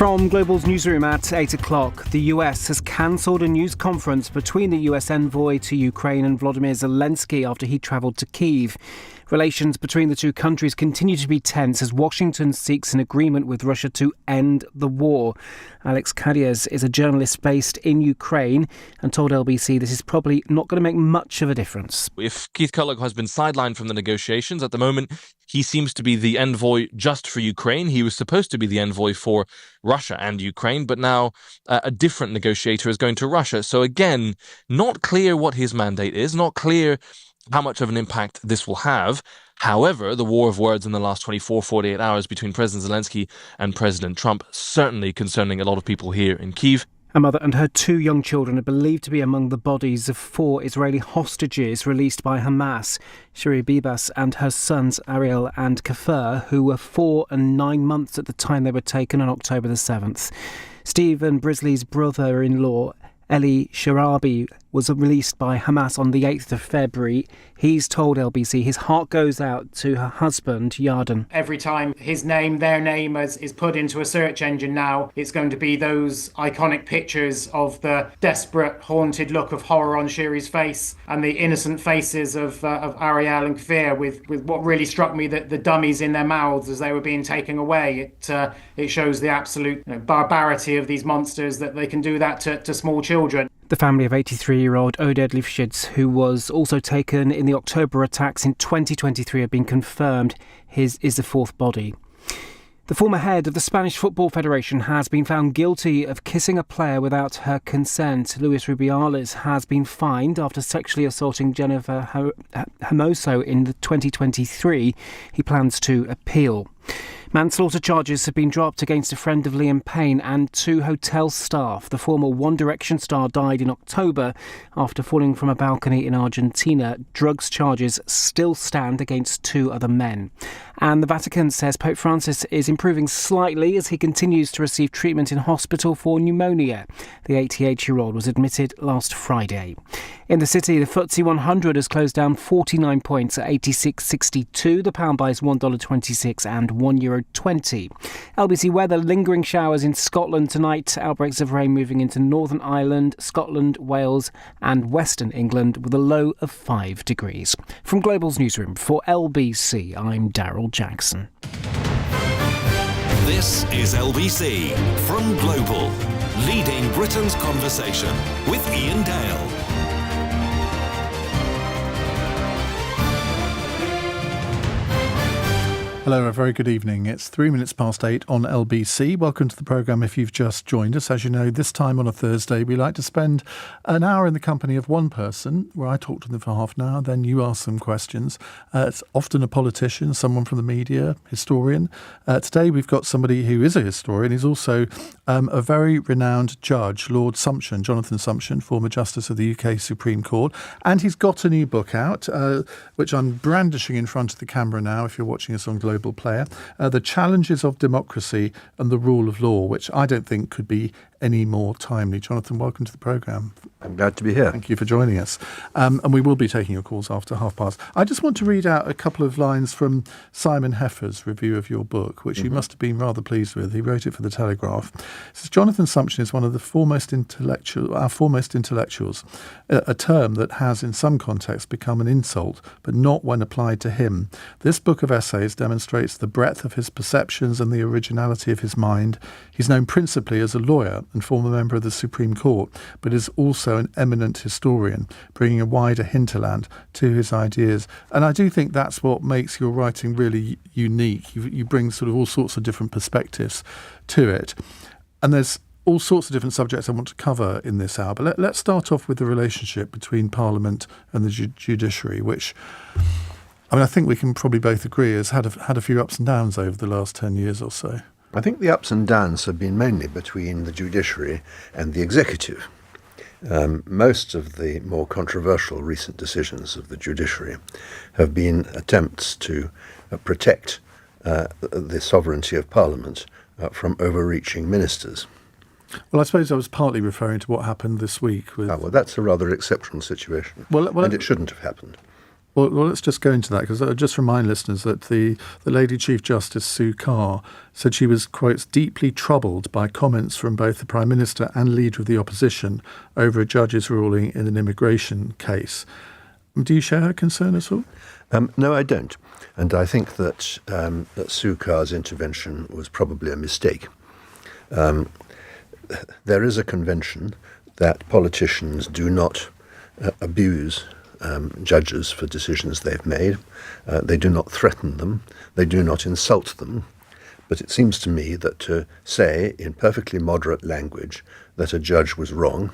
From Global's newsroom at 8 o'clock, the US has cancelled a news conference between the US envoy to Ukraine and Volodymyr Zelensky after he travelled to Kyiv. Relations between the two countries continue to be tense as Washington seeks an agreement with Russia to end the war. Alex Kadias is a journalist based in Ukraine and told LBC this is probably not going to make much of a difference. If Keith Kellogg has been sidelined from the negotiations, at the moment he seems to be the envoy just for Ukraine. He was supposed to be the envoy for Russia and Ukraine, but now a different negotiator is going to Russia. So again, not clear what his mandate is, not clear how much of an impact this will have. However, the war of words in the last 48 hours between President Zelensky and President Trump certainly concerning a lot of people here in Kyiv. A mother and her 2 young children are believed to be among the bodies of 4 Israeli hostages released by Hamas. Shiri Bibas and her sons Ariel and Kafir, who were 4 and 9 months at the time they were taken on October the 7th. Stephen Brisley's brother-in-law, Eli Sharabi, was released by Hamas on the 8th of February. He's told LBC his heart goes out to her husband, Yarden. Every time their name is put into a search engine now, it's going to be those iconic pictures of the desperate, haunted look of horror on Shiri's face and the innocent faces of Ariel and Kfir with what really struck me, the dummies in their mouths as they were being taken away. It shows the absolute barbarity of these monsters, that they can do that to small children. The family of 83-year-old Oded Lifshitz, who was also taken in the October attacks in 2023, have been confirmed. His is the 4th body. The former head of the Spanish Football Federation has been found guilty of kissing a player without her consent. Luis Rubiales has been fined after sexually assaulting Jennifer Hermoso in 2023. He plans to appeal. Manslaughter charges have been dropped against a friend of Liam Payne and 2 hotel staff. The former One Direction star died in October after falling from a balcony in Argentina. Drugs charges still stand against 2 other men. And the Vatican says Pope Francis is improving slightly as he continues to receive treatment in hospital for pneumonia. The 88-year-old was admitted last Friday. In the city, the FTSE 100 has closed down 49 points at 86.62. The pound buys $1.26 and €1.20. LBC weather: lingering showers in Scotland tonight. Outbreaks of rain moving into Northern Ireland, Scotland, Wales and Western England with a low of 5 degrees. From Global's newsroom for LBC, I'm Daryl Jackson. This is LBC from Global, leading Britain's conversation with Iain Dale. Hello, a very good evening. It's 3 minutes past 8 on LBC. Welcome to the programme if you've just joined us. As you know, this time on a Thursday, we like to spend an hour in the company of one person, where I talk to them for half an hour, then you ask them questions. It's often a politician, someone from the media, historian. Today we've got somebody who is a historian. He's also a very renowned judge, Lord Sumption, Jonathan Sumption, former Justice of the UK Supreme Court. And he's got a new book out, which I'm brandishing in front of the camera now, if you're watching us on Global Player, The Challenges of Democracy and the Rule of Law, which I don't think could be any more timely. Jonathan, welcome to the programme. I'm glad to be here. Thank you for joining us. And we will be taking your calls after 1:30. I just want to read out a couple of lines from Simon Heffer's review of your book, which you must have been rather pleased with. He wrote it for The Telegraph. It says, Jonathan Sumption is one of our foremost intellectuals, a term that has in some contexts become an insult, but not when applied to him. This book of essays demonstrates the breadth of his perceptions and the originality of his mind. He's known principally as a lawyer and former member of the Supreme Court, but is also an eminent historian, bringing a wider hinterland to his ideas. And I do think that's what makes your writing really unique. You bring sort of all sorts of different perspectives to it. And there's all sorts of different subjects I want to cover in this hour. But let's start off with the relationship between Parliament and the judiciary, which, I mean, I think we can probably both agree has had a few ups and downs over the last 10 years or so. I think the ups and downs have been mainly between the judiciary and the executive. Most of the more controversial recent decisions of the judiciary have been attempts to protect the sovereignty of Parliament from overreaching ministers. Well, I suppose I was partly referring to what happened this week with... well, that's a rather exceptional situation, and it shouldn't have happened. Well, let's just go into that, because I'll just remind listeners that the Lady Chief Justice Sue Carr said she was, quotes, deeply troubled by comments from both the Prime Minister and Leader of the Opposition over a judge's ruling in an immigration case. Do you share her concern at all? No, I don't. And I think that Sue Carr's intervention was probably a mistake. There is a convention that politicians do not abuse judges for decisions they've made. They do not threaten them. They do not insult them. But it seems to me that to say in perfectly moderate language that a judge was wrong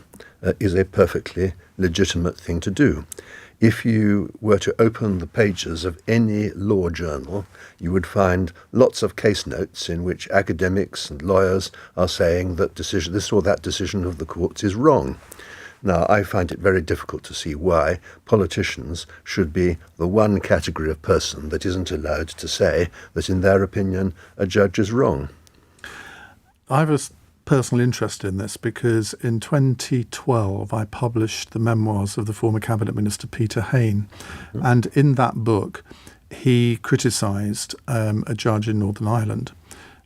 is a perfectly legitimate thing to do. If you were to open the pages of any law journal, you would find lots of case notes in which academics and lawyers are saying that this or that decision of the courts is wrong. Now, I find it very difficult to see why politicians should be the one category of person that isn't allowed to say that, in their opinion, a judge is wrong. I have a personal interest in this because in 2012 I published the memoirs of the former Cabinet Minister Peter Hain. Mm-hmm. And in that book, he criticised a judge in Northern Ireland.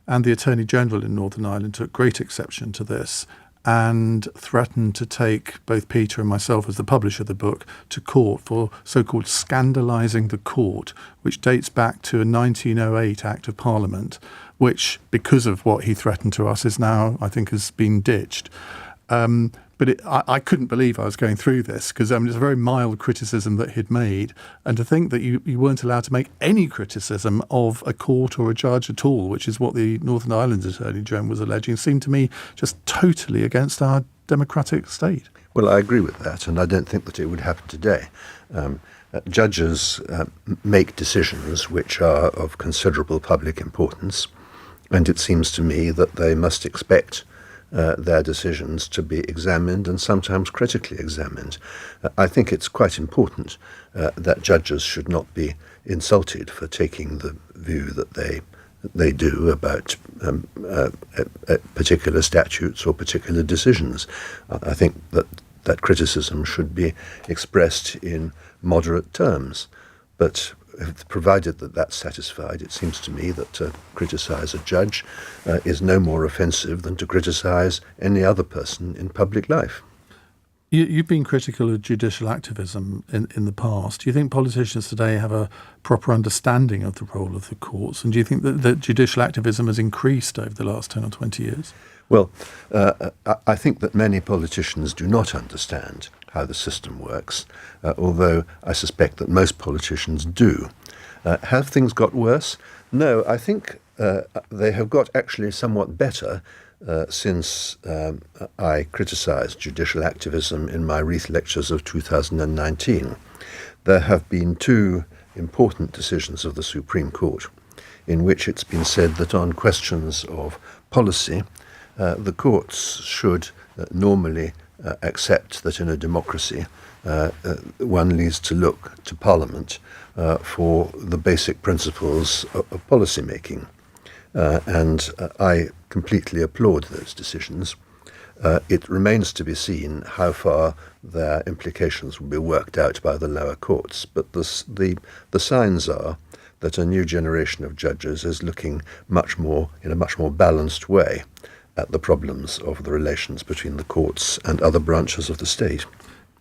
And the Attorney General in Northern Ireland took great exception to this and threatened to take both Peter and myself, as the publisher of the book, to court for so-called scandalising the court, which dates back to a 1908 Act of Parliament, which, because of what he threatened to us, is now, I think, has been ditched. But I couldn't believe I was going through this, because it's a very mild criticism that he'd made. And to think that you weren't allowed to make any criticism of a court or a judge at all, which is what the Northern Ireland Attorney General was alleging, seemed to me just totally against our democratic state. Well, I agree with that, and I don't think that it would happen today. Judges make decisions which are of considerable public importance, and it seems to me that they must expect their decisions to be examined and sometimes critically examined. I think it's quite important that judges should not be insulted for taking the view that they do about particular statutes or particular decisions. I think that criticism should be expressed in moderate terms, but provided that that's satisfied, it seems to me that to criticise a judge is no more offensive than to criticise any other person in public life. You've been critical of judicial activism in the past. Do you think politicians today have a proper understanding of the role of the courts? And do you think that judicial activism has increased over the last 10 or 20 years? Well, I think that many politicians do not understand how the system works, although I suspect that most politicians do. Have things got worse? No, I think they have got actually somewhat better since I criticised judicial activism in my Wreath Lectures of 2019. There have been two important decisions of the Supreme Court in which it's been said that on questions of policy, the courts should normally accept that in a democracy one needs to look to Parliament for the basic principles of policy making. And I completely applaud those decisions. It remains to be seen how far their implications will be worked out by the lower courts. But the signs are that a new generation of judges is looking in a much more balanced way at the problems of the relations between the courts and other branches of the state.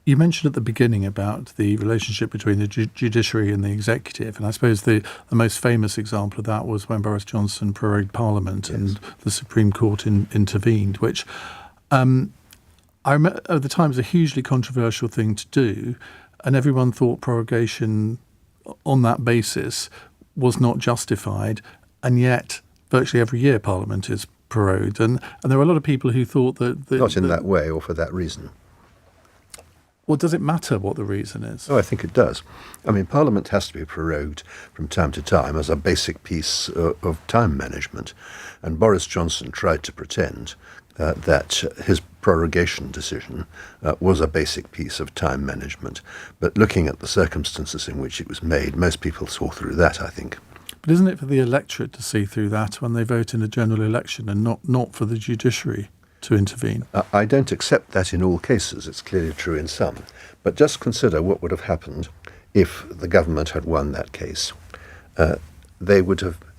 You mentioned at the beginning about the relationship between the judiciary and the executive, and I suppose the most famous example of that was when Boris Johnson prorogued Parliament. Yes. And the Supreme Court intervened, which I remember at the time was a hugely controversial thing to do, and everyone thought prorogation on that basis was not justified, and yet virtually every year Parliament is prorogued, and there were a lot of people who thought that not in that way or for that reason. Well, does it matter what the reason is? Oh, I think it does. I mean, Parliament has to be prorogued from time to time as a basic piece of time management, and Boris Johnson tried to pretend that his prorogation decision was a basic piece of time management. But looking at the circumstances in which it was made, most people saw through that, I think. But isn't it for the electorate to see through that when they vote in a general election, and not for the judiciary to intervene? I don't accept that in all cases. It's clearly true in some. But just consider what would have happened if the government had won that case,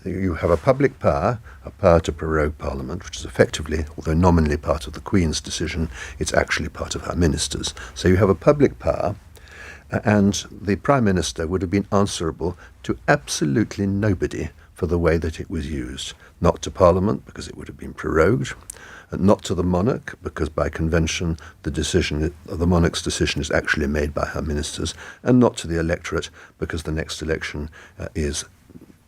you have a public power, a power to prorogue Parliament, which is effectively, although nominally part of the Queen's decision, it's actually part of her ministers. So you have a public power, and the Prime Minister would have been answerable to absolutely nobody for the way that it was used. Not to Parliament, because it would have been prorogued, not to the monarch, because by convention the monarch's decision is actually made by her ministers, and not to the electorate, because the next election is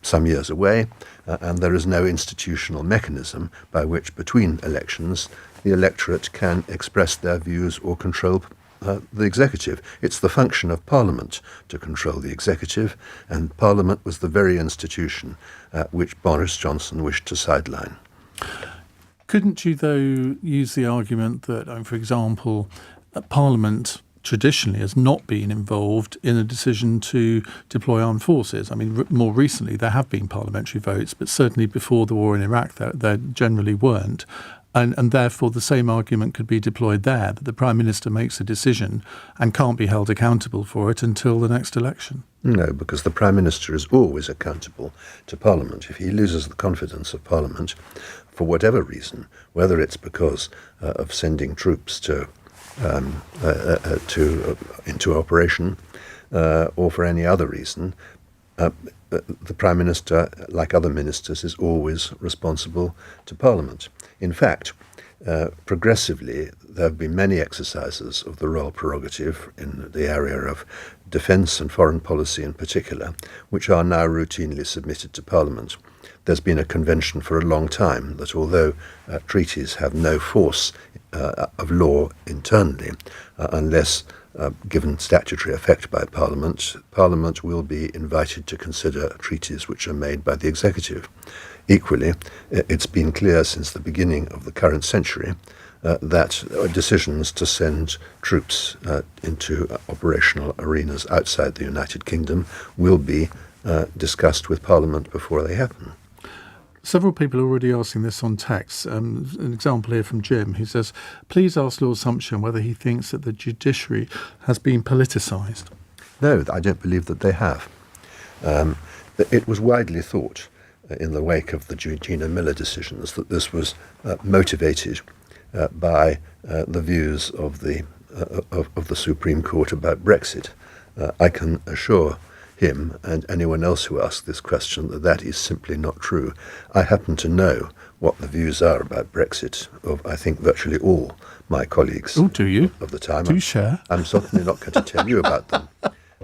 some years away, and there is no institutional mechanism by which, between elections, the electorate can express their views or control the executive. It's the function of Parliament to control the executive, and Parliament was the very institution which Boris Johnson wished to sideline. Couldn't you, though, use the argument that, for example, Parliament traditionally has not been involved in a decision to deploy armed forces? I mean, more recently there have been parliamentary votes, but certainly before the war in Iraq there generally weren't. And therefore the same argument could be deployed there, that the Prime Minister makes a decision and can't be held accountable for it until the next election. No, because the Prime Minister is always accountable to Parliament. If he loses the confidence of Parliament, for whatever reason, whether it's because of sending troops into operation or for any other reason, the Prime Minister, like other ministers, is always responsible to Parliament. In fact, progressively, there have been many exercises of the royal prerogative in the area of defence and foreign policy in particular, which are now routinely submitted to Parliament. There's been a convention for a long time that although treaties have no force of law internally, unless given statutory effect by Parliament, Parliament will be invited to consider treaties which are made by the executive. Equally, it's been clear since the beginning of the current century that decisions to send troops into operational arenas outside the United Kingdom will be discussed with Parliament before they happen. Several people are already asking this on text. An example here from Jim, who says, please ask Lord Sumption whether he thinks that the judiciary has been politicised. No, I don't believe that they have. It was widely thought in the wake of the Gina Miller decisions that this was motivated by the views of the Supreme Court about Brexit. I can assure him and anyone else who asks this question that is simply not true. I happen to know what the views are about Brexit of, I think, virtually all my colleagues. Oh, do you? Of the time. Do you share? I'm certainly not going to tell you about them.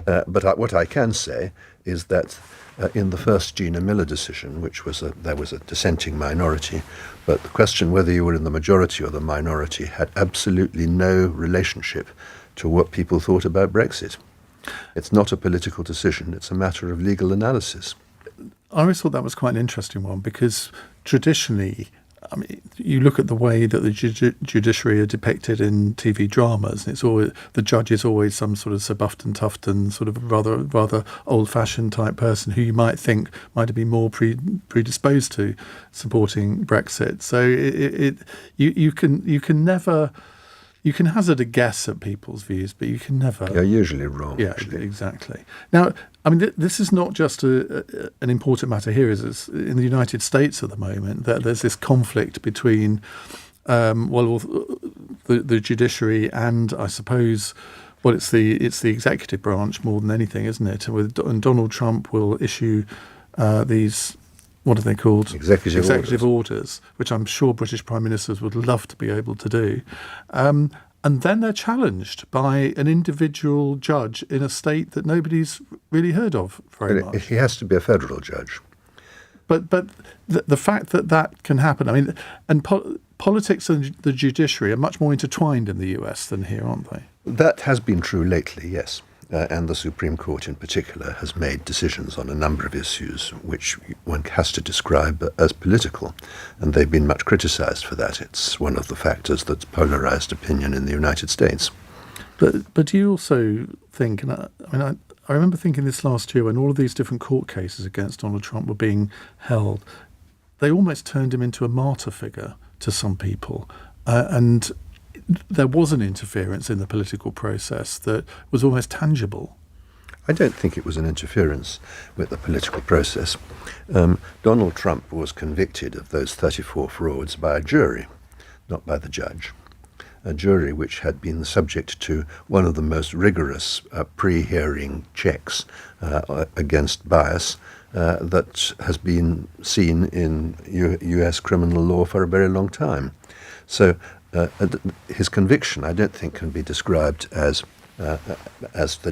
But what I can say is that in the first Gina Miller decision, there was a dissenting minority, but the question whether you were in the majority or the minority had absolutely no relationship to what people thought about Brexit. It's not a political decision, it's a matter of legal analysis. I always thought that was quite an interesting one, because traditionally, I mean, you look at the way that the judiciary are depicted in TV dramas, and it's always the judge is always some sort of Sir Bufton Tufton, sort of rather old-fashioned type person who you might think might have been more predisposed to supporting Brexit. So you can never. You can hazard a guess at people's views, but you can never... You're usually wrong, yeah, actually. Exactly. Now, I mean, this is not just an important matter here. Is in the United States at the moment that there's this conflict between, the judiciary and, I suppose, it's the executive branch more than anything, isn't it? And Donald Trump will issue these... What are they called? Executive orders, which I'm sure British Prime Ministers would love to be able to do. And then they're challenged by an individual judge in a state that nobody's really heard of very much. He has to be a federal judge. But the fact that can happen, I mean, and politics and the judiciary are much more intertwined in the US than here, aren't they? That has been true lately, yes. And the Supreme Court in particular has made decisions on a number of issues which one has to describe as political, and they've been much criticised for that. It's one of the factors that's polarised opinion in the United States. But do you also think, and I remember thinking this last year when all of these different court cases against Donald Trump were being held, they almost turned him into a martyr figure to some people, and there was an interference in the political process that was almost tangible. I don't think it was an interference with the political process. Donald Trump was convicted of those 34 frauds by a jury, not by the judge. A jury which had been subject to one of the most rigorous pre-hearing checks against bias that has been seen in US criminal law for a very long time. So his conviction, I don't think, can be described as the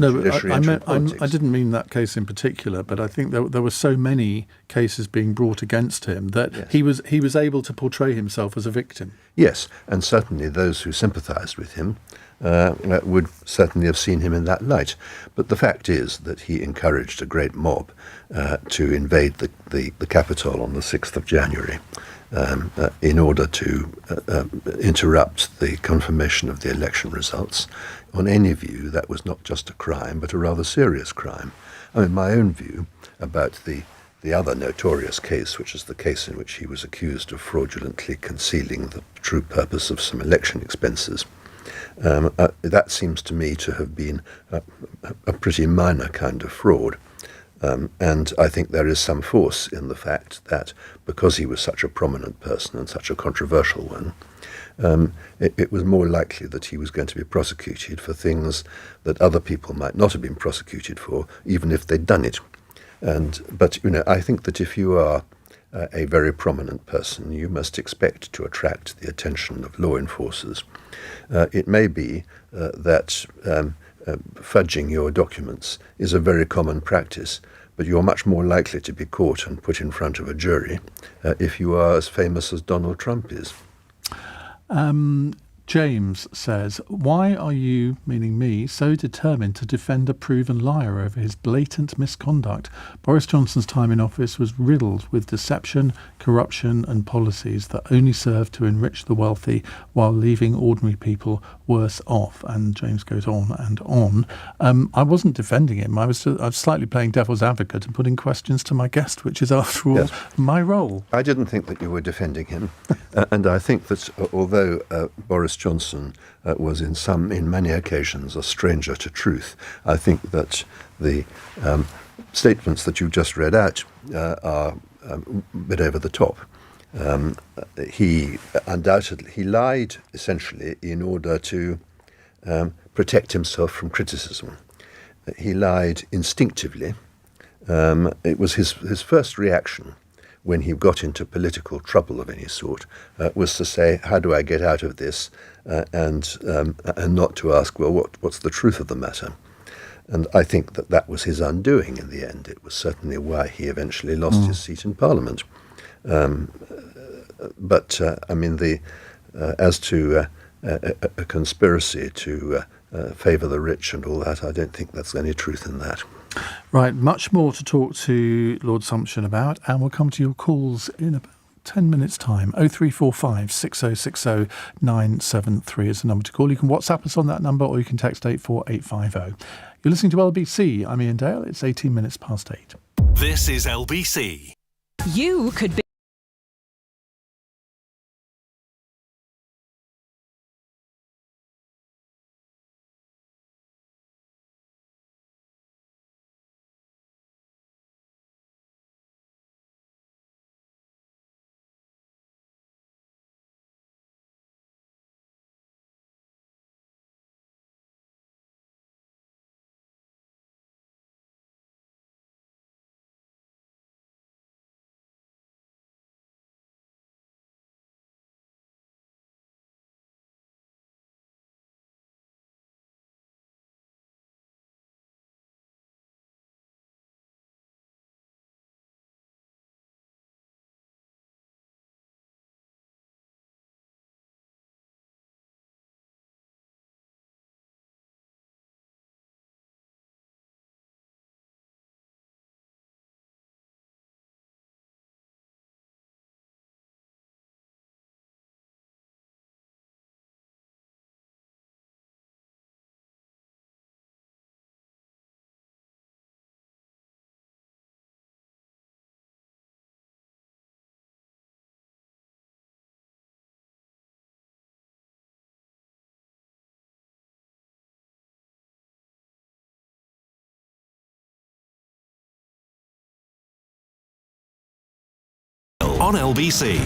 judiciary entering politics. I didn't mean that case in particular, but I think there were so many cases being brought against him that yes. he was able to portray himself as a victim. Yes, and certainly those who sympathised with him would certainly have seen him in that light. But the fact is that he encouraged a great mob to invade the Capitol on the 6th of January in order to interrupt the confirmation of the election results. On any view, that was not just a crime, but a rather serious crime. I mean, my own view about the other notorious case, which is the case in which he was accused of fraudulently concealing the true purpose of some election expenses, that seems to me to have been a pretty minor kind of fraud. And I think there is some force in the fact that because he was such a prominent person and such a controversial one, it was more likely that he was going to be prosecuted for things that other people might not have been prosecuted for, even if they'd done it. But I think that if you are a very prominent person, you must expect to attract the attention of law enforcers. It may be that fudging your documents is a very common practice, but you're much more likely to be caught and put in front of a jury if you are as famous as Donald Trump is. James says, why are you, meaning me, so determined to defend a proven liar over his blatant misconduct? Boris Johnson's time in office was riddled with deception, corruption and policies that only serve to enrich the wealthy while leaving ordinary people worse off. And James goes on and on. I wasn't defending him. I was slightly playing devil's advocate and putting questions to my guest, which is, after all, my role. I didn't think that you were defending him. And I think that although Boris Johnson was in many occasions a stranger to truth, I think that the statements that you've just read out are a bit over the top. He lied essentially in order to protect himself from criticism. He lied instinctively. It was his first reaction when he got into political trouble of any sort, was to say, how do I get out of this? And not to ask, well, what's the truth of the matter? And I think that was his undoing in the end. It was certainly why he eventually lost his seat in Parliament. But as to a conspiracy to favour the rich and all that, I don't think there's any truth in that. Right, much more to talk to Lord Sumption about, and we'll come to your calls in about 10 minutes' time. 0345 6060 973 is the number to call. You can WhatsApp us on that number, or you can text 84850. You're listening to LBC. I'm Iain Dale. It's 18 minutes past 8. This is LBC. You could be on LBC.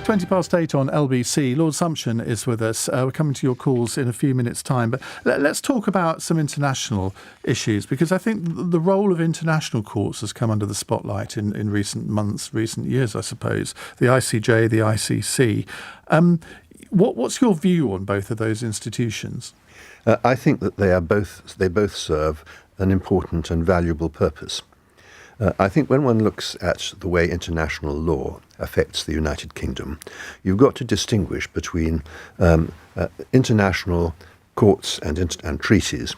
8 on LBC. Lord Sumption is with us. We're coming to your calls in a few minutes' time. But let's talk about some international issues, because I think the role of international courts has come under the spotlight in recent months, recent years, I suppose. The ICJ, the ICC. What's your view on both of those institutions? I think that they both serve an important and valuable purpose. I think when one looks at the way international law affects the United Kingdom, you've got to distinguish between international courts and treaties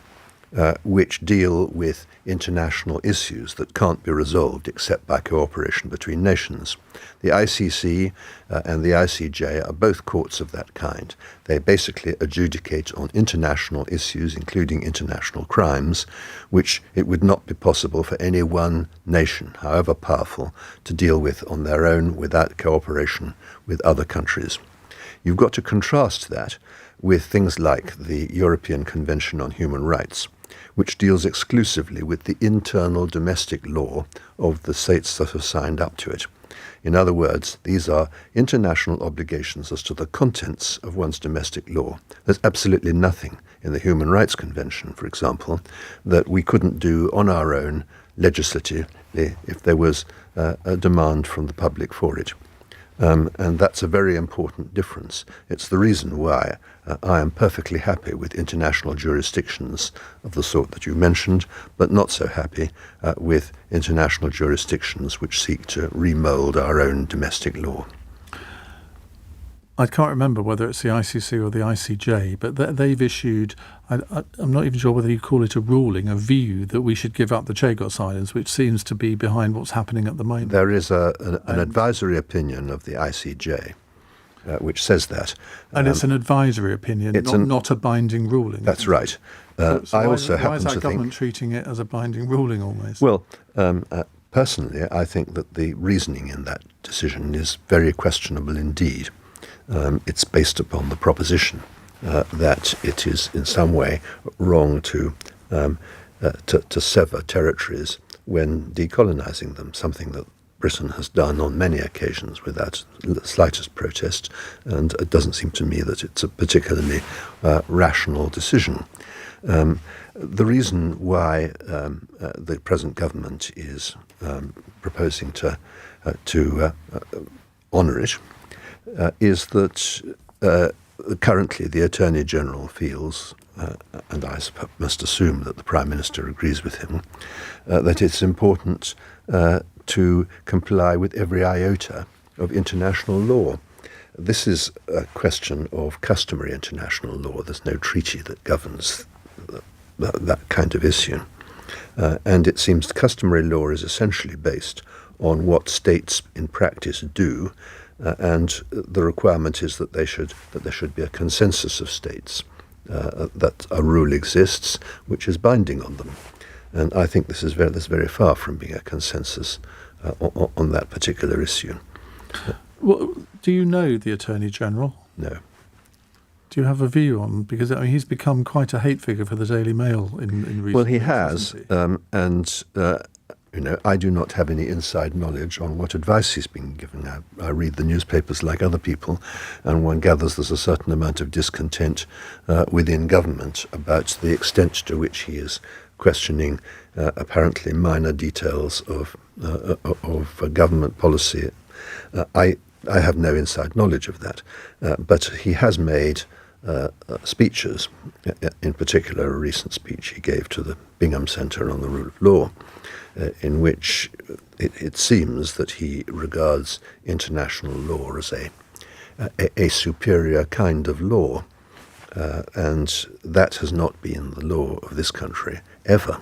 which deal with international issues that can't be resolved except by cooperation between nations. The ICC and the ICJ are both courts of that kind. They basically adjudicate on international issues, including international crimes, which it would not be possible for any one nation, however powerful, to deal with on their own without cooperation with other countries. You've got to contrast that with things like the European Convention on Human Rights, which deals exclusively with the internal domestic law of the states that have signed up to it. In other words, these are international obligations as to the contents of one's domestic law. There's absolutely nothing in the Human Rights Convention, for example, that we couldn't do on our own legislatively if there was a demand from the public for it. And that's a very important difference. It's the reason why I am perfectly happy with international jurisdictions of the sort that you mentioned, but not so happy with international jurisdictions which seek to remould our own domestic law. I can't remember whether it's the ICC or the ICJ, but they've issued, I'm not even sure whether you call it a ruling, a view that we should give up the Chagos Islands, which seems to be behind what's happening at the moment. There is an advisory opinion of the ICJ which says that. And it's an advisory opinion, not a binding ruling. That's right. So I why is that government treating it as a binding ruling almost? Well, personally, I think that the reasoning in that decision is very questionable indeed. It's based upon the proposition that it is in some way wrong to sever territories when decolonizing them, something that Britain has done on many occasions without the slightest protest, and it doesn't seem to me that it's a particularly rational decision. The reason why the present government is proposing to honour it is that currently the Attorney General feels, and I must assume that the Prime Minister agrees with him, that it's important to comply with every iota of international law. This is a question of customary international law. There's no treaty that governs that kind of issue. And it seems customary law is essentially based on what states in practice do, and the requirement is that there should be a consensus of states that a rule exists which is binding on them. And I think this is very far from being a consensus on that particular issue. Well, do you know the Attorney General? No. Do you have a view on, because he's become quite a hate figure for the Daily Mail in recent years? Well, he has, and I do not have any inside knowledge on what advice he's been given. I read the newspapers like other people, and one gathers there's a certain amount of discontent within government about the extent to which he is questioning apparently minor details of government policy. I have no inside knowledge of that, but he has made speeches, in particular a recent speech he gave to the Bingham Centre on the Rule of Law, in which it seems that he regards international law as a superior kind of law, and that has not been the law of this country ever.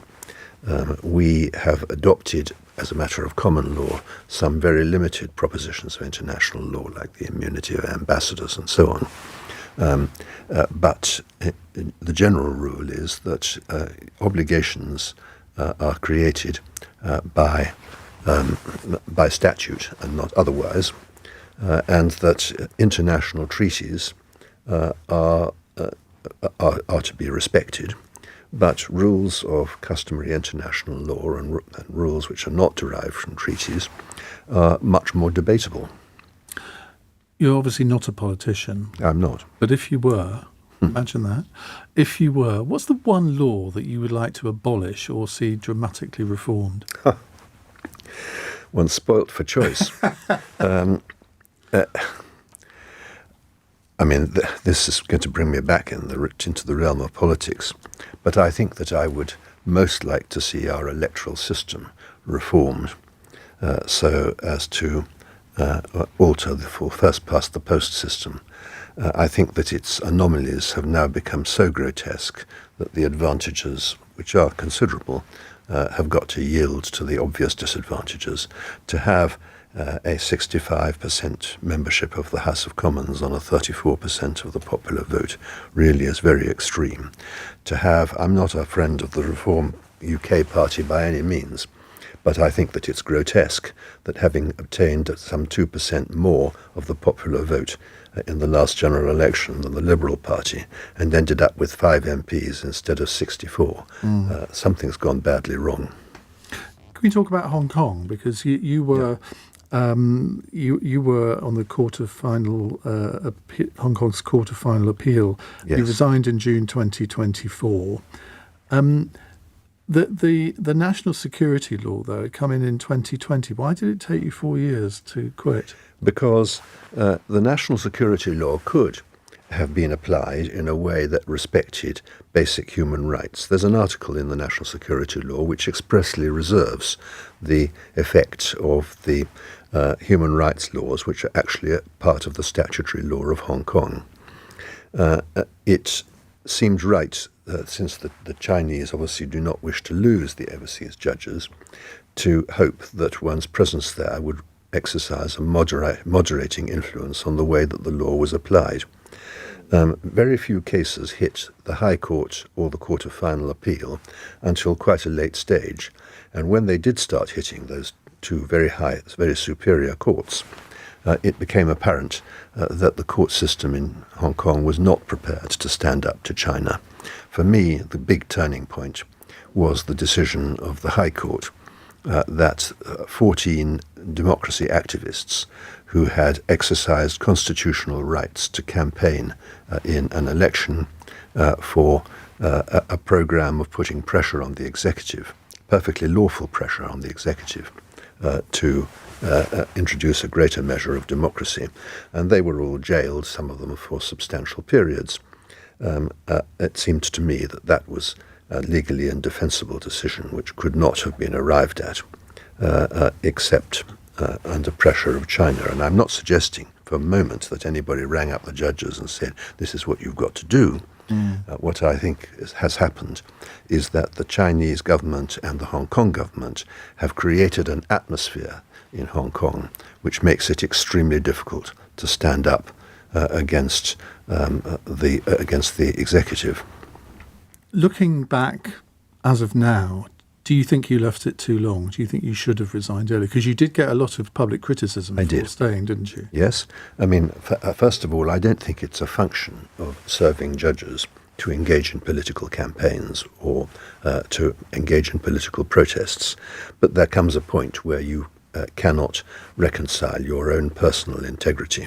We have adopted, as a matter of common law, some very limited propositions of international law, like the immunity of ambassadors and so on. But the general rule is that obligations are created by statute and not otherwise, and that international treaties are to be respected but rules of customary international law and rules which are not derived from treaties are much more debatable. You're obviously not a politician. I'm not. But if you were, imagine that, if you were, what's the one law that you would like to abolish or see dramatically reformed? One's spoilt for choice. This is going to bring me back into the realm of politics, but I think that I would most like to see our electoral system reformed so as to alter the first-past-the-post system. I think that its anomalies have now become so grotesque that the advantages, which are considerable, have got to yield to the obvious disadvantages. To have a 65% membership of the House of Commons on a 34% of the popular vote really is very extreme. I'm not a friend of the Reform UK party by any means, but I think that it's grotesque that having obtained some 2% more of the popular vote in the last general election than the Liberal Party and ended up with 5 MPs instead of 64, something's gone badly wrong. Can we talk about Hong Kong? Because you were... You were on the Hong Kong's Court of Final Appeal. Yes. You resigned in June 2024. The national security law, though, had come in 2020. Why did it take you 4 years to quit? Because the national security law could have been applied in a way that respected basic human rights. There's an article in the national security law which expressly reserves the effect of the human rights laws, which are actually a part of the statutory law of Hong Kong. It seemed right, since the Chinese obviously do not wish to lose the overseas judges, to hope that one's presence there would exercise a moderating influence on the way that the law was applied. Very few cases hit the High Court or the Court of Final Appeal until quite a late stage, and when they did start hitting those two very superior courts, it became apparent that the court system in Hong Kong was not prepared to stand up to China. For me, the big turning point was the decision of the High Court that 14 democracy activists who had exercised constitutional rights to campaign in an election for a program of putting pressure on the executive, perfectly lawful pressure on the executive, to introduce a greater measure of democracy. And they were all jailed, some of them for substantial periods. It seemed to me that was a legally indefensible decision which could not have been arrived at except under pressure of China. And I'm not suggesting for a moment that anybody rang up the judges and said, this is what you've got to do. What I think has happened is that the Chinese government and the Hong Kong government have created an atmosphere in Hong Kong which makes it extremely difficult to stand up against the executive. Looking back as of now, do you think you left it too long? Do you think you should have resigned earlier? Because you did get a lot of public criticism for staying, didn't you? Yes. I mean, first of all, I don't think it's a function of serving judges to engage in political campaigns or to engage in political protests. But there comes a point where you cannot reconcile your own personal integrity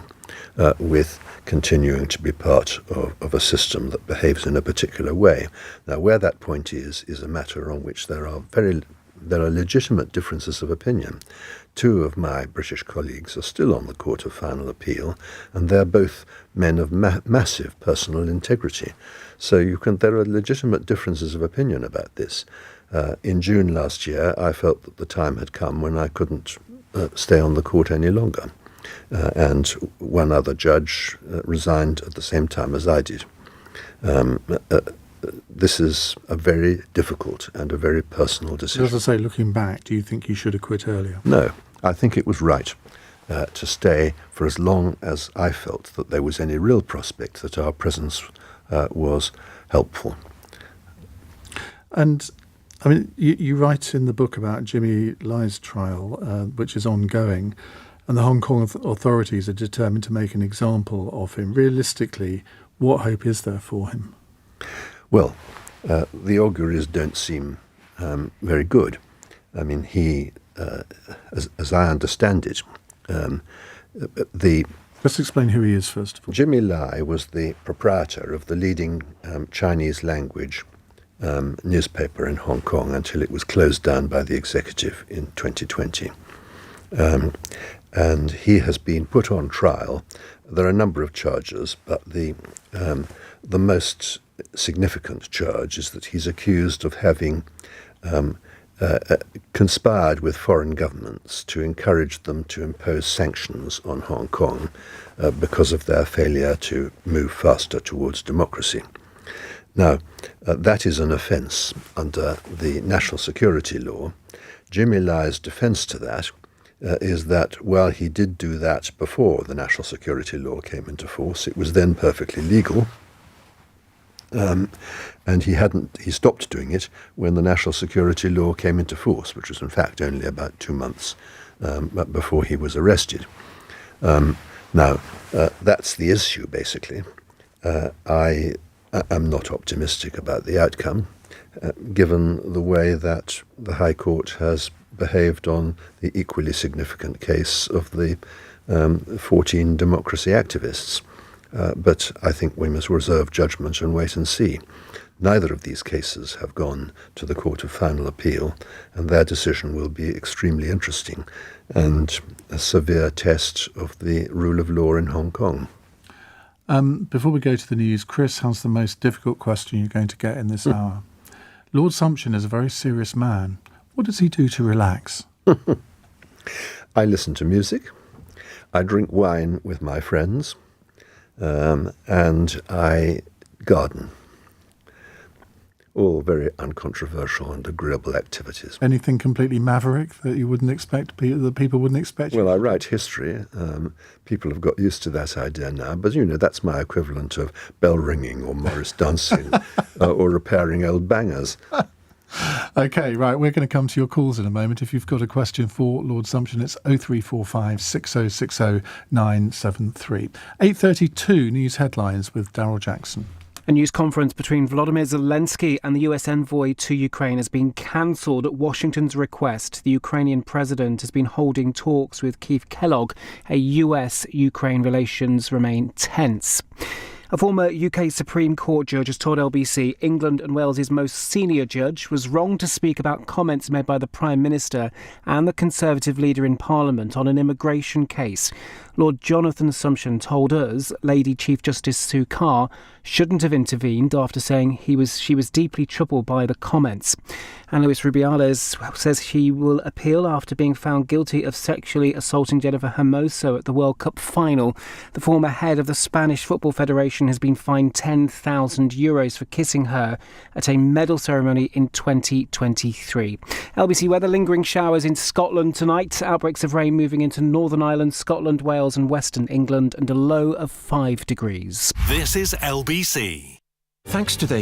with continuing to be part of a system that behaves in a particular way. Now, where that point is a matter on which there are legitimate differences of opinion. Two of my British colleagues are still on the Court of Final Appeal, and they're both men of massive personal integrity. So there are legitimate differences of opinion about this. In June last year, I felt that the time had come when I couldn't stay on the court any longer. And one other judge resigned at the same time as I did. This is a very difficult and a very personal decision. As I say, looking back, do you think you should have quit earlier? No, I think it was right to stay for as long as I felt that there was any real prospect that our presence was helpful. And I mean, you write in the book about Jimmy Lai's trial, which is ongoing, and the Hong Kong authorities are determined to make an example of him. Realistically, what hope is there for him? Well, the auguries don't seem very good. I mean, he, as I understand it, Let's explain who he is first of all. Jimmy Lai was the proprietor of the leading Chinese language newspaper in Hong Kong until it was closed down by the executive in 2020. And he has been put on trial. There are a number of charges, but the most significant charge is that he's accused of having conspired with foreign governments to encourage them to impose sanctions on Hong Kong because of their failure to move faster towards democracy. Now, that is an offence under the national security law. Jimmy Lai's defence to that is that while he did do that before the national security law came into force, it was then perfectly legal. And he stopped doing it when the national security law came into force, which was in fact only about 2 months before he was arrested. Now, that's the issue, basically. I am not optimistic about the outcome, given the way that the High Court has behaved on the equally significant case of the 14 democracy activists. But I think we must reserve judgment and wait and see. Neither of these cases have gone to the Court of Final Appeal, and their decision will be extremely interesting and a severe test of the rule of law in Hong Kong. Before we go to the news, Chris has the most difficult question you're going to get in this hour. Lord Sumption is a very serious man. What does he do to relax? I listen to music. I drink wine with my friends. And I garden. All very uncontroversial and agreeable activities. Anything completely maverick that you wouldn't expect, that people wouldn't expect? Well, I write history. People have got used to that idea now. But, that's my equivalent of bell ringing or Morris dancing or repairing old bangers. OK, right, we're going to come to your calls in a moment. If you've got a question for Lord Sumption, it's 0345 6060 973. 8:32 news headlines with Daryl Jackson. A news conference between Volodymyr Zelensky and the US envoy to Ukraine has been cancelled at Washington's request. The Ukrainian president has been holding talks with Keith Kellogg. US-Ukraine relations remain tense. A former UK Supreme Court judge has told LBC England and Wales's most senior judge was wrong to speak about comments made by the Prime Minister and the Conservative leader in Parliament on an immigration case. Lord Jonathan Sumption told us Lady Chief Justice Sue Carr shouldn't have intervened after saying she was deeply troubled by the comments. And Luis Rubiales says he will appeal after being found guilty of sexually assaulting Jennifer Hermoso at the World Cup final. The former head of the Spanish Football Federation has been fined €10,000 for kissing her at a medal ceremony in 2023. LBC weather: lingering showers in Scotland tonight, outbreaks of rain moving into Northern Ireland, Scotland, Wales and Western England, and a low of 5 degrees. This is LBC. Thanks to their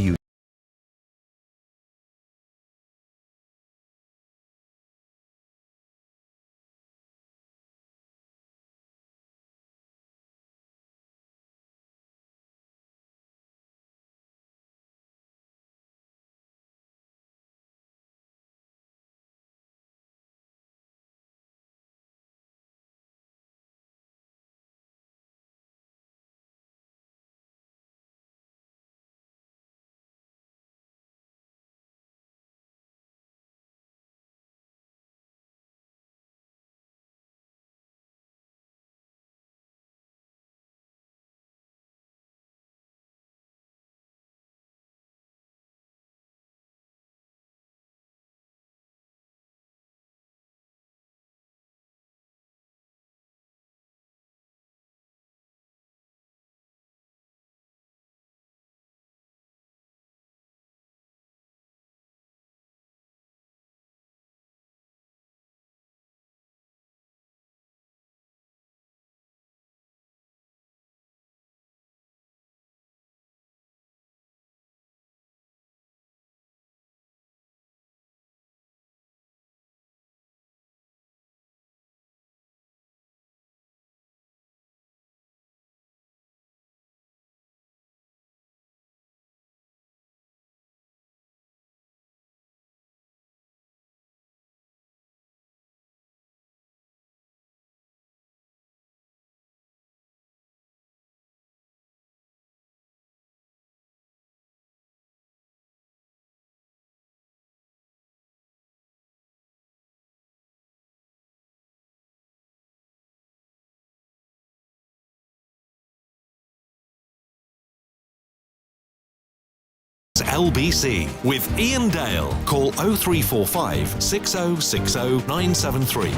LBC with Iain Dale. Call 0345 6060 973.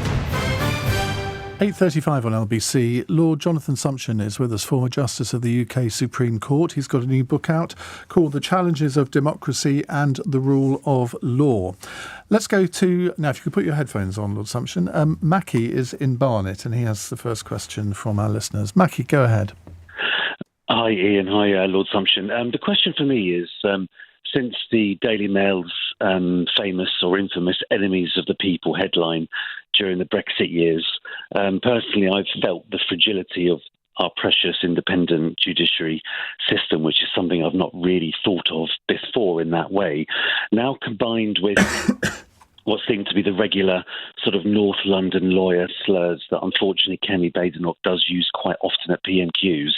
8:35 on LBC. Lord Jonathan Sumption is with us, former Justice of the UK Supreme Court. He's got a new book out called The Challenges of Democracy and the Rule of Law. Let's go to, now if you could put your headphones on, Lord Sumption. Mackie is in Barnet and he has the first question from our listeners. Mackie, go ahead. Hi Iain, hi Lord Sumption. The question for me is, since the Daily Mail's famous or infamous Enemies of the People headline during the Brexit years, personally I've felt the fragility of our precious independent judiciary system, which is something I've not really thought of before in that way. Now combined with what seemed to be the regular sort of North London lawyer slurs that unfortunately Kemi Badenoch does use quite often at PMQs,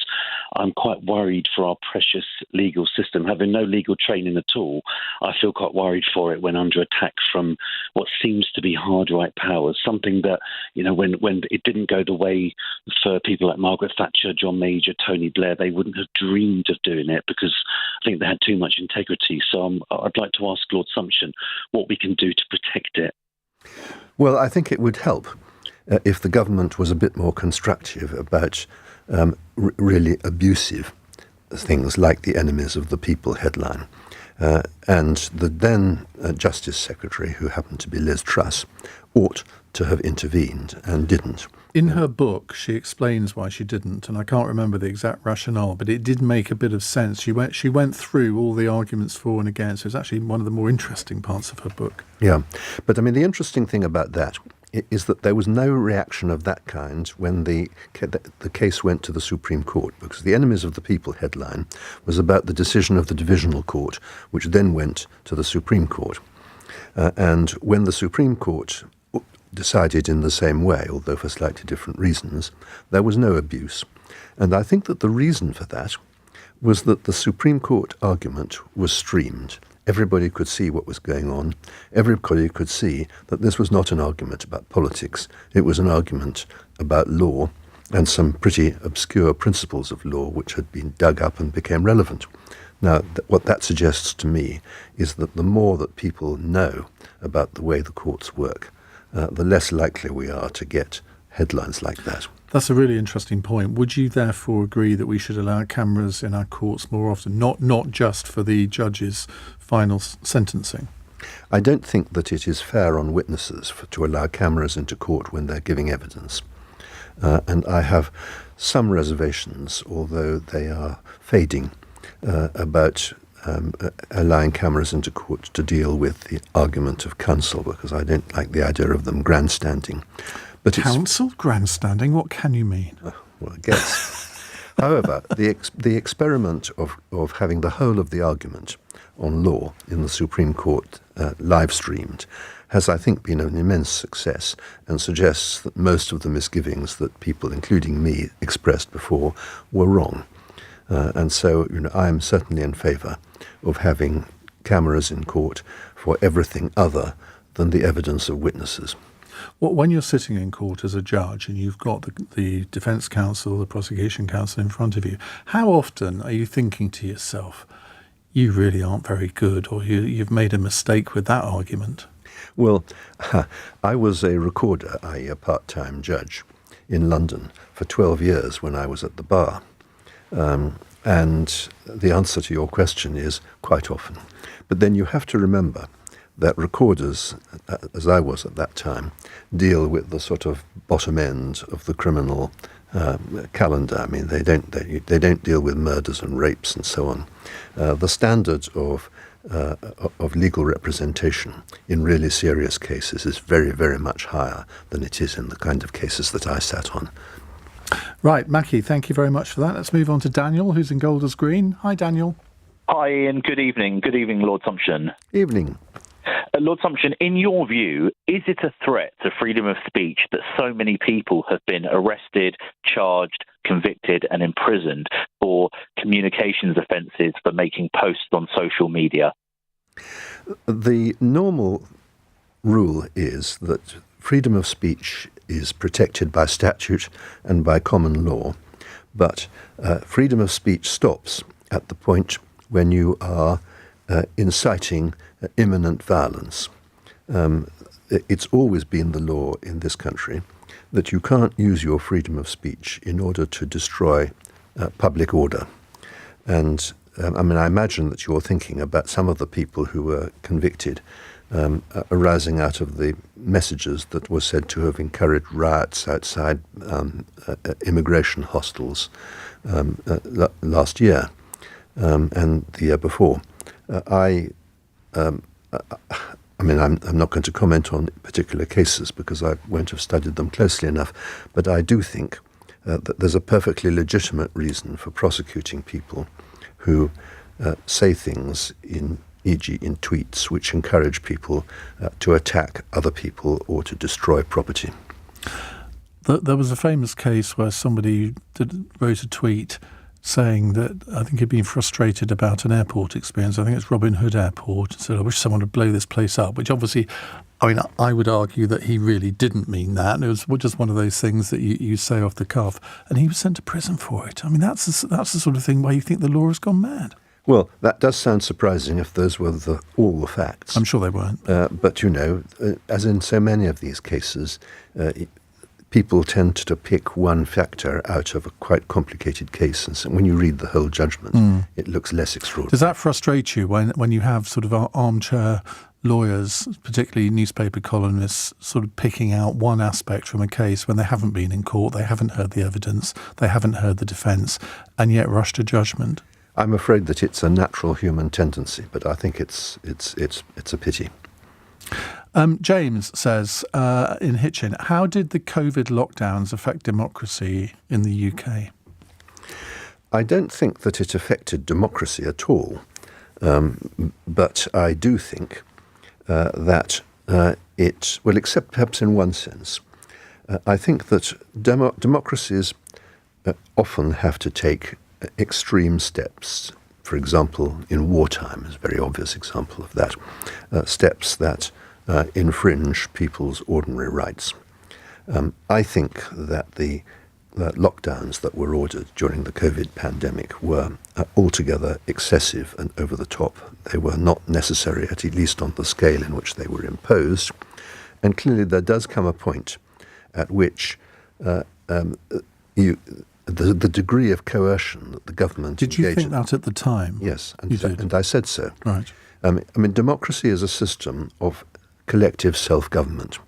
I'm quite worried for our precious legal system. Having no legal training at all, I feel quite worried for it when under attack from what seems to be hard right powers, something that, you know, when it didn't go the way for people like Margaret Thatcher, John Major, Tony Blair, they wouldn't have dreamed of doing it because I think they had too much integrity. So I'd like to ask Lord Sumption what we can do to protect it. Well, I think it would help if the government was a bit more constructive about really abusive things like the Enemies of the People headline. And the then Justice Secretary, who happened to be Liz Truss, ought to have intervened and didn't. In her book, she explains why she didn't, and I can't remember the exact rationale, but it did make a bit of sense. She went through all the arguments for and against. It was actually one of the more interesting parts of her book. Yeah, but I mean, the interesting thing about that is that there was no reaction of that kind when the case went to the Supreme Court, because the Enemies of the People headline was about the decision of the Divisional Court, which then went to the Supreme Court. And when the Supreme Court decided in the same way, although for slightly different reasons, there was no abuse. And I think that the reason for that was that the Supreme Court argument was streamed. Everybody could see what was going on. Everybody could see that this was not an argument about politics. It was an argument about law and some pretty obscure principles of law which had been dug up and became relevant. Now, what that suggests to me is that the more that people know about the way the courts work, the less likely we are to get headlines like that. That's a really interesting point. Would you therefore agree that we should allow cameras in our courts more often, not just for the judge's final sentencing? I don't think that it is fair on witnesses to allow cameras into court when they're giving evidence. And I have some reservations, although they are fading, about allowing cameras into court to deal with the argument of counsel, because I don't like the idea of them grandstanding. But counsel? Grandstanding? What can you mean? Well, I guess. However, the experiment of having the whole of the argument on law in the Supreme Court live streamed has, I think, been an immense success and suggests that most of the misgivings that people, including me, expressed before were wrong. And so, I am certainly in favour of having cameras in court for everything other than the evidence of witnesses. Well, when you're sitting in court as a judge and you've got the defence counsel, the prosecution counsel in front of you, how often are you thinking to yourself, you really aren't very good, or you've made a mistake with that argument? Well, I was a recorder, i.e. a part-time judge, in London for 12 years when I was at the bar. And the answer to your question is quite often. But then you have to remember that recorders, as I was at that time, deal with the sort of bottom end of the criminal calendar. I mean, they don't deal with murders and rapes and so on. The standard of legal representation in really serious cases is very, very much higher than it is in the kind of cases that I sat on. Right, Mackie, thank you very much for that. Let's move on to Daniel, who's in Golders Green. Hi, Daniel. Hi, Ian. Good evening. Good evening, Lord Sumption. Evening. Lord Sumption, in your view, is it a threat to freedom of speech that so many people have been arrested, charged, convicted and imprisoned for communications offences for making posts on social media? The normal rule is that freedom of speech is protected by statute and by common law, but freedom of speech stops at the point when you are inciting imminent violence. It's always been the law in this country that you can't use your freedom of speech in order to destroy public order. And I imagine that you're thinking about some of the people who were convicted arising out of the messages that were said to have encouraged riots outside immigration hostels last year and the year before. I'm not going to comment on particular cases because I won't have studied them closely enough, but I do think that there's a perfectly legitimate reason for prosecuting people who say things e.g. in tweets which encourage people to attack other people or to destroy property. There was a famous case where somebody wrote a tweet saying that I think he'd been frustrated about an airport experience. I think it's Robin Hood Airport. And said, I wish someone would blow this place up, which obviously, I would argue that he really didn't mean that. It was just one of those things that you say off the cuff. And he was sent to prison for it. That's the sort of thing where you think the law has gone mad. Well, that does sound surprising if those were all the facts. I'm sure they weren't. But, as in so many of these cases, people tend to pick one factor out of a quite complicated case. And so when you read the whole judgment, it looks less extraordinary. Does that frustrate you when you have sort of armchair lawyers, particularly newspaper columnists, sort of picking out one aspect from a case when they haven't been in court, they haven't heard the evidence, they haven't heard the defence, and yet rush to judgment? I'm afraid that it's a natural human tendency, but I think it's a pity. James says in Hitchin, how did the COVID lockdowns affect democracy in the UK? I don't think that it affected democracy at all, but I do think that except perhaps in one sense, I think that democracies often have to take extreme steps. For example, in wartime is a very obvious example of that, steps that infringe people's ordinary rights. I think that the lockdowns that were ordered during the COVID pandemic were altogether excessive and over the top. They were not necessary, at least on the scale in which they were imposed. And clearly there does come a point at which the degree of coercion that the government engaged in. Did you think that at the time? Yes, and I said so. Right. Democracy is a system of collective self-government.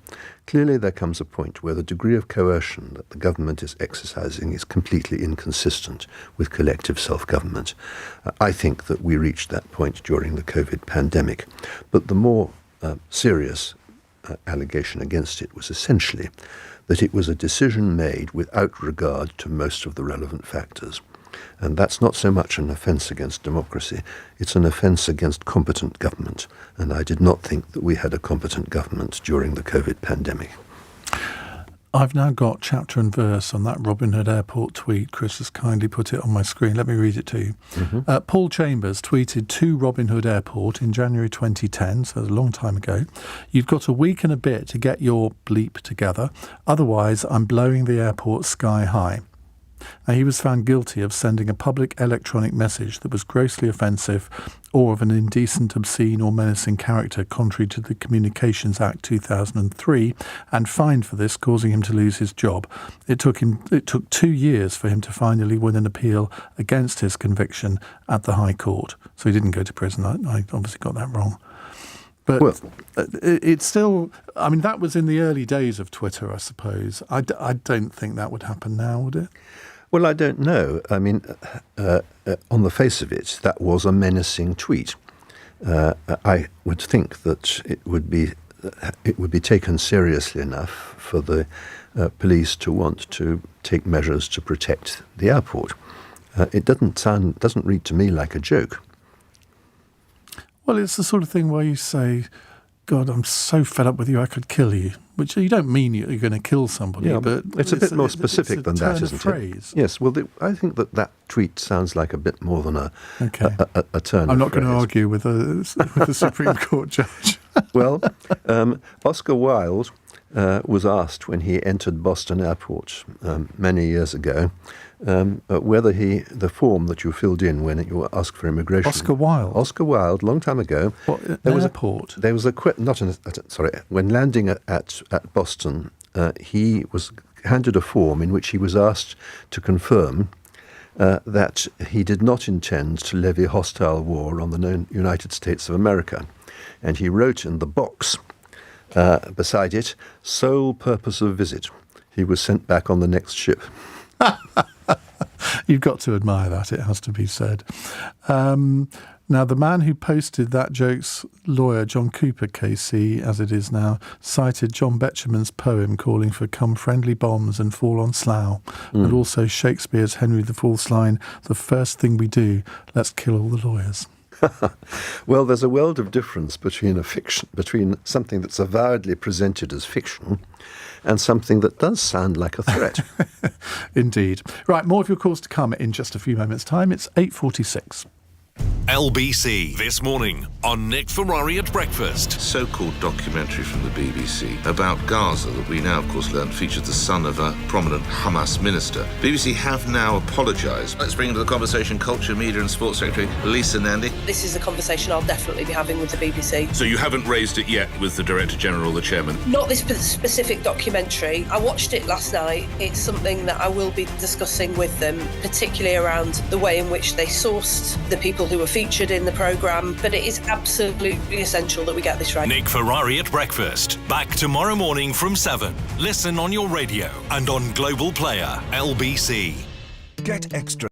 Clearly there comes a point where the degree of coercion that the government is exercising is completely inconsistent with collective self-government. I think that we reached that point during the COVID pandemic. But the more serious allegation against it was essentially that it was a decision made without regard to most of the relevant factors. And that's not so much an offence against democracy, it's an offence against competent government. And I did not think that we had a competent government during the COVID pandemic. I've now got chapter and verse on that Robin Hood Airport tweet. Chris has kindly put it on my screen. Let me read it to you. Mm-hmm. Paul Chambers tweeted to Robin Hood Airport in January 2010, so a long time ago, "You've got a week and a bit to get your bleep together. Otherwise, I'm blowing the airport sky high." Now, he was found guilty of sending a public electronic message that was grossly offensive or of an indecent, obscene or menacing character contrary to the Communications Act 2003 and fined for this, causing him to lose his job. It took 2 years for him to finally win an appeal against his conviction at the High Court. So he didn't go to prison. I obviously got that wrong. But it's still, that was in the early days of Twitter, I suppose. I don't think that would happen now, would it? Well, I don't know. On the face of it, that was a menacing tweet. I would think that it would be taken seriously enough for the police to want to take measures to protect the airport. It doesn't read to me like a joke. Well, it's the sort of thing where you say, God, I'm so fed up with you, I could kill you. Which you don't mean you're going to kill somebody, but it's a bit more specific than that, isn't it? Yes, well, I think that tweet sounds like a bit more than a turn. I'm not going to argue with a Supreme Court judge. Well, Oscar Wilde was asked when he entered Boston Airport many years ago whether the form that you filled in when you were asked for immigration. Oscar Wilde, long time ago. There was airport. There was when landing at Boston, he was handed a form in which he was asked to confirm that he did not intend to levy hostile war on the United States of America. And he wrote in the box beside it, sole purpose of visit. He was sent back on the next ship. You've got to admire that, it has to be said. Now, the man who posted that joke's lawyer, John Cooper, KC, as it is now, cited John Betjeman's poem calling for "come friendly bombs and fall on Slough," and also Shakespeare's Henry the Fourth's line, "the first thing we do, let's kill all the lawyers." Well, there's a world of difference between something that's avowedly presented as fiction and something that does sound like a threat. Indeed. Right, more of your calls to come in just a few moments' time. It's 8:46. LBC This Morning on Nick Ferrari at Breakfast. So-called documentary from the BBC about Gaza that we now, of course, learn features the son of a prominent Hamas minister. BBC have now apologised. Let's bring into the conversation Culture, Media and Sports Secretary Lisa Nandy. This is a conversation I'll definitely be having with the BBC. So you haven't raised it yet with the Director General, the Chairman? Not this specific documentary. I watched it last night. It's something that I will be discussing with them, particularly around the way in which they sourced the people who were featured in the programme, but it is absolutely essential that we get this right. Nick Ferrari at Breakfast. Back tomorrow morning from 7. Listen on your radio and on Global Player, LBC. Get extra.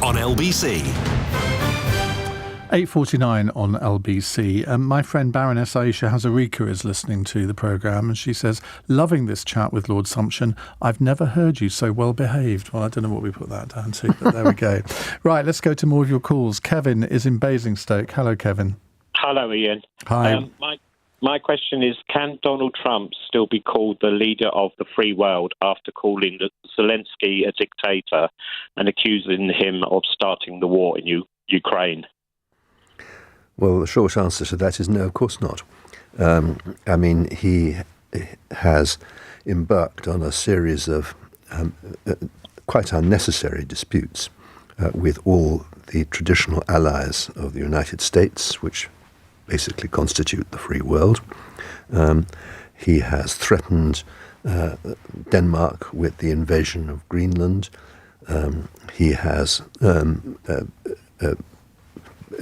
On LBC. 8:49 on LBC. My friend Baroness Aisha Hazarika is listening to the programme and she says, loving this chat with Lord Sumption. I've never heard you so well behaved. Well, I don't know what we put that down to, but there we go. Right, let's go to more of your calls. Kevin is in Basingstoke. Hello, Kevin. Hello, Ian. Hi. My question is, can Donald Trump still be called the leader of the free world after calling Zelensky a dictator and accusing him of starting the war in Ukraine? Well, the short answer to that is no, of course not. He has embarked on a series of quite unnecessary disputes with all the traditional allies of the United States, which basically constitute the free world. He has threatened Denmark with the invasion of Greenland. He has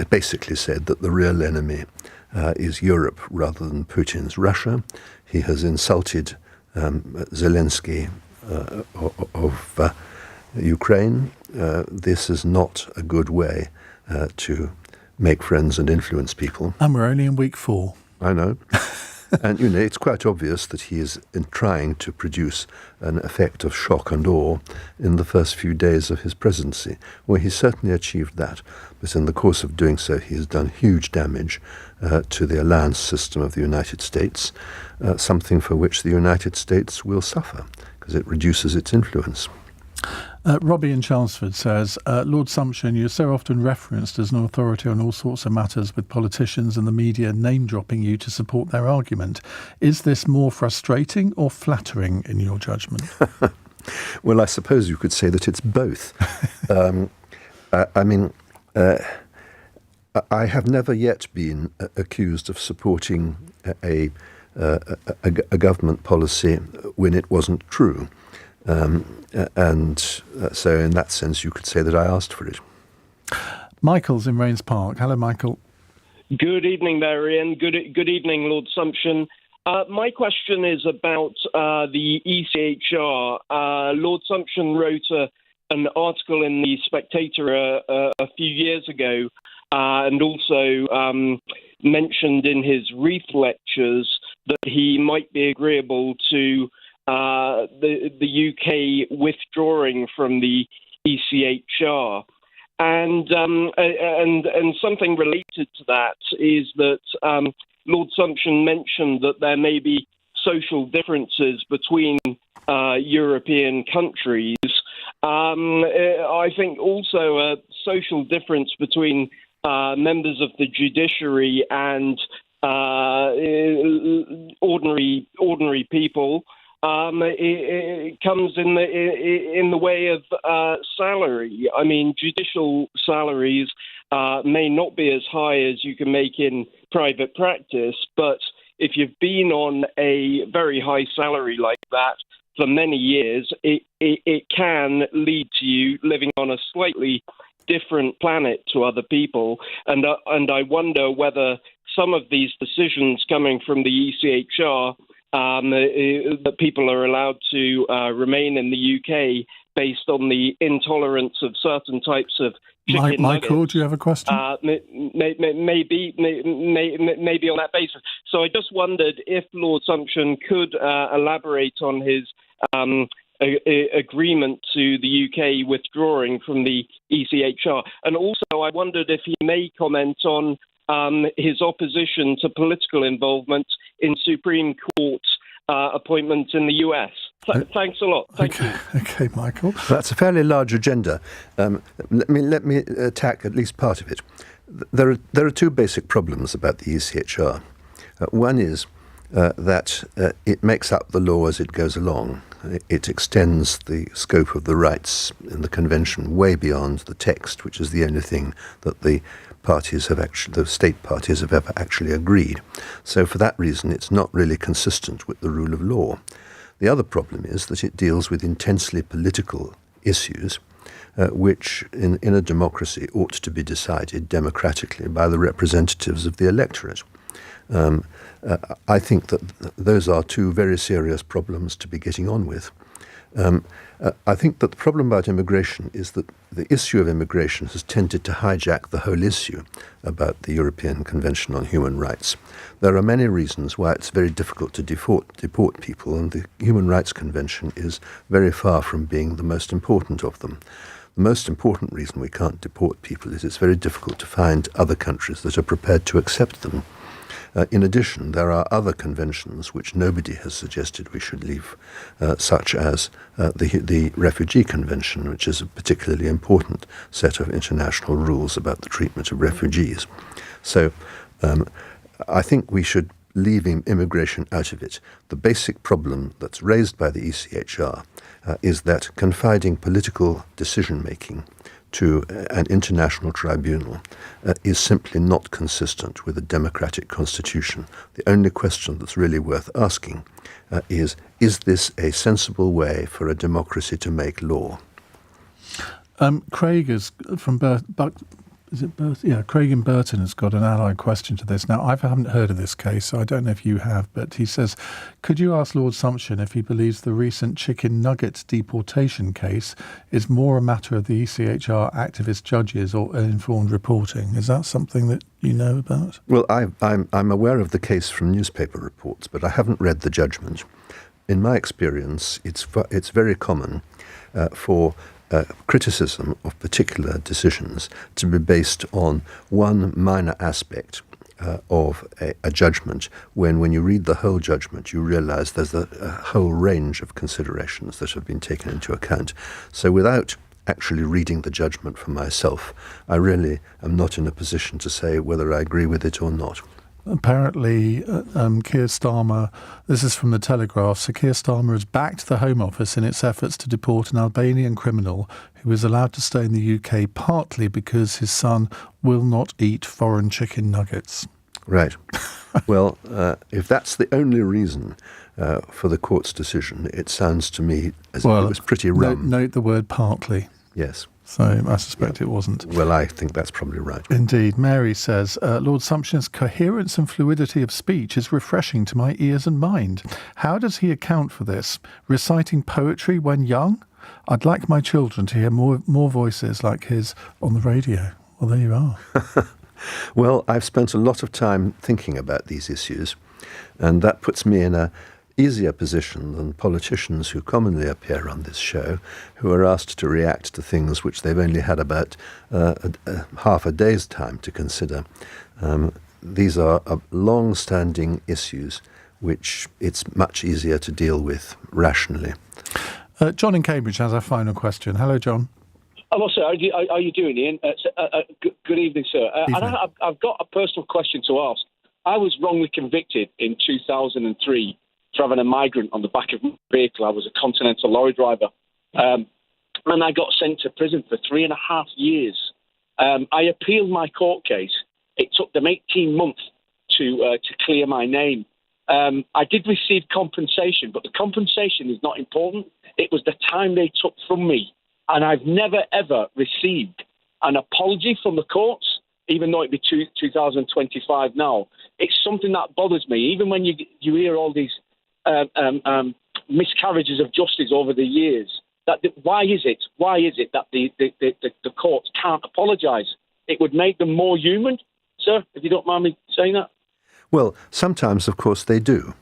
basically said that the real enemy is Europe rather than Putin's Russia. He has insulted Zelensky of Ukraine. This is not a good way to make friends and influence people. And we're only in week 4. I know. And, it's quite obvious that he is trying to produce an effect of shock and awe in the first few days of his presidency. Well, he certainly achieved that, but in the course of doing so, he has done huge damage to the alliance system of the United States, something for which the United States will suffer, because it reduces its influence. Robbie in Chelmsford says, Lord Sumption, you're so often referenced as an authority on all sorts of matters, with politicians and the media name-dropping you to support their argument. Is this more frustrating or flattering in your judgment? Well, I suppose you could say that it's both. I have never yet been accused of supporting a government policy when it wasn't true. So in that sense, you could say that I asked for it. Michael's in Rains Park. Hello, Michael. Good evening there, Ian. Good evening, Lord Sumption. My question is about the ECHR. Lord Sumption wrote an article in The Spectator a few years ago, and also mentioned in his Reith lectures that he might be agreeable to the UK withdrawing from the ECHR, and something related to that is that Lord Sumption mentioned that there may be social differences between European countries. I think also a social difference between members of the judiciary and ordinary people. It comes in the way of salary. I mean, judicial salaries may not be as high as you can make in private practice, but if you've been on a very high salary like that for many years, it can lead to you living on a slightly different planet to other people. And I wonder whether some of these decisions coming from the ECHR that people are allowed to remain in the UK based on the intolerance of certain types of chicken Michael, nuggets, do you have a question? Maybe on that basis. So I just wondered if Lord Sumption could elaborate on his agreement to the UK withdrawing from the ECHR. And also I wondered if he may comment on his opposition to political involvement in Supreme Court appointments in the US. Thanks a lot. Thank you. Okay, Michael. That's a fairly large agenda. Let me attack at least part of it. There are two basic problems about the ECHR. One is that it makes up the law as it goes along. It extends the scope of the rights in the convention way beyond the text, which is the only thing that the state parties have ever actually agreed. So for that reason, it's not really consistent with the rule of law. The other problem is that it deals with intensely political issues, which in a democracy ought to be decided democratically by the representatives of the electorate. I think that those are two very serious problems to be getting on with. I think that the problem about immigration is that the issue of immigration has tended to hijack the whole issue about the European Convention on Human Rights. There are many reasons why it's very difficult to deport people, and the Human Rights Convention is very far from being the most important of them. The most important reason we can't deport people is it's very difficult to find other countries that are prepared to accept them. In addition, there are other conventions which nobody has suggested we should leave, such as the Refugee Convention, which is a particularly important set of international rules about the treatment of refugees. So I think we should leaving immigration out of it. The basic problem that's raised by the ECHR is that confiding political decision-making to an international tribunal is simply not consistent with a democratic constitution. The only question that's really worth asking is this a sensible way for a democracy to make law? Craig is from Craig in Burton has got an allied question to this. Now, I haven't heard of this case, so I don't know if you have, but he says, could you ask Lord Sumption if he believes the recent chicken nuggets deportation case is more a matter of the ECHR activist judges or informed reporting? Is that something that you know about? Well, I'm aware of the case from newspaper reports, but I haven't read the judgment. In my experience, it's very common for criticism of particular decisions to be based on one minor aspect of a judgment, when you read the whole judgment, you realize there's a whole range of considerations that have been taken into account. So without actually reading the judgment for myself, I really am not in a position to say whether I agree with it or not. Apparently, Keir Starmer, this is from the Telegraph, so Keir Starmer has backed the Home Office in its efforts to deport an Albanian criminal who is allowed to stay in the UK partly because his son will not eat foreign chicken nuggets. Right. Well, if that's the only reason for the court's decision, it sounds to me as if it was pretty rum. Note the word partly. Yes. So I suspect it wasn't. Well, I think that's probably right. Indeed. Mary says, Lord Sumption's coherence and fluidity of speech is refreshing to my ears and mind. How does he account for this? Reciting poetry when young? I'd like my children to hear more voices like his on the radio. Well, there you are. Well, I've spent a lot of time thinking about these issues, and that puts me in a easier position than politicians who commonly appear on this show, who are asked to react to things which they've only had about half a day's time to consider. These are long-standing issues which it's much easier to deal with rationally. John in Cambridge has our final question. Hello, John. Hello, sir. How are you doing, Ian? Good evening, sir. Evening. And I've got a personal question to ask. I was wrongly convicted in 2003 for having a migrant on the back of my vehicle. I was a Continental lorry driver. And I got sent to prison for 3.5 years. I appealed my court case. It took them 18 months to clear my name. I did receive compensation, but the compensation is not important. It was the time they took from me. And I've never, ever received an apology from the courts, even though it'd be 2025 now. It's something that bothers me. Even when you hear all these miscarriages of justice over the years, why is it that the courts can't apologise? It would make them more human, sir, if you don't mind me saying that. Well, sometimes, of course, they do.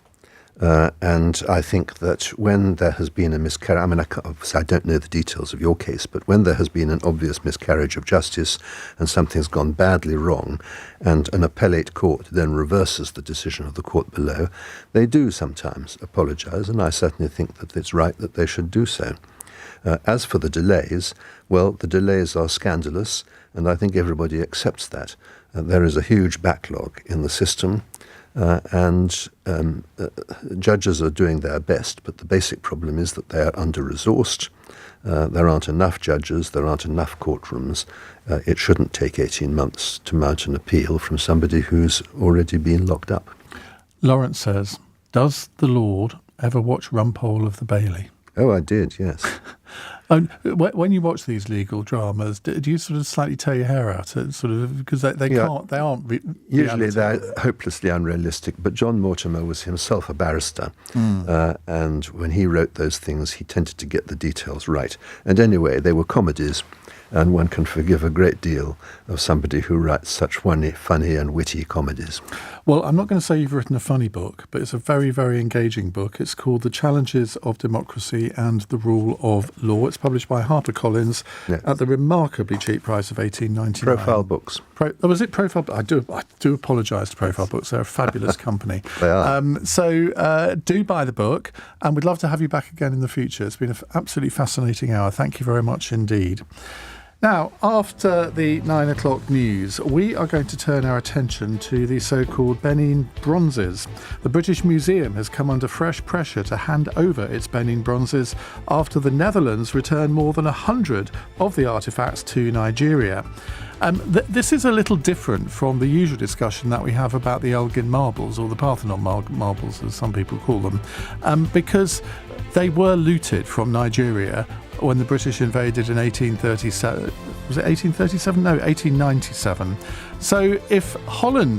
And I think that when there has been a miscarriage, I don't know the details of your case, but when there has been an obvious miscarriage of justice and something's gone badly wrong, and an appellate court then reverses the decision of the court below, they do sometimes apologise, and I certainly think that it's right that they should do so. As for the delays, well, the delays are scandalous, and I think everybody accepts that. There is a huge backlog in the system. And judges are doing their best, but the basic problem is that they are under-resourced. There aren't enough judges, there aren't enough courtrooms. It shouldn't take 18 months to mount an appeal from somebody who's already been locked up. Lawrence says, does the Lord ever watch Rumpole of the Bailey? Oh, I did, yes. When you watch these legal dramas, do you sort of slightly tear your hair out? Because they aren't. Usually they're hopelessly unrealistic. But John Mortimer was himself a barrister, and when he wrote those things, he tended to get the details right. And anyway, they were comedies, and one can forgive a great deal of somebody who writes such funny and witty comedies. Well, I'm not going to say you've written a funny book, but it's a very, very engaging book. It's called The Challenges of Democracy and the Rule of Law. It's published by HarperCollins at the remarkably cheap price of $18.99. Profile Books. Was it Profile? I do apologise to Profile Books. They're a fabulous company. They are. So do buy the book, and we'd love to have you back again in the future. It's been an absolutely fascinating hour. Thank you very much indeed. Now, after the 9 o'clock news, we are going to turn our attention to the so-called Benin bronzes. The British Museum has come under fresh pressure to hand over its Benin bronzes after the Netherlands returned more than 100 of the artefacts to Nigeria. This is a little different from the usual discussion that we have about the Elgin marbles, or the Parthenon marbles, as some people call them, because they were looted from Nigeria when the British invaded in 1837. Was it 1837? No, 1897. So if Holland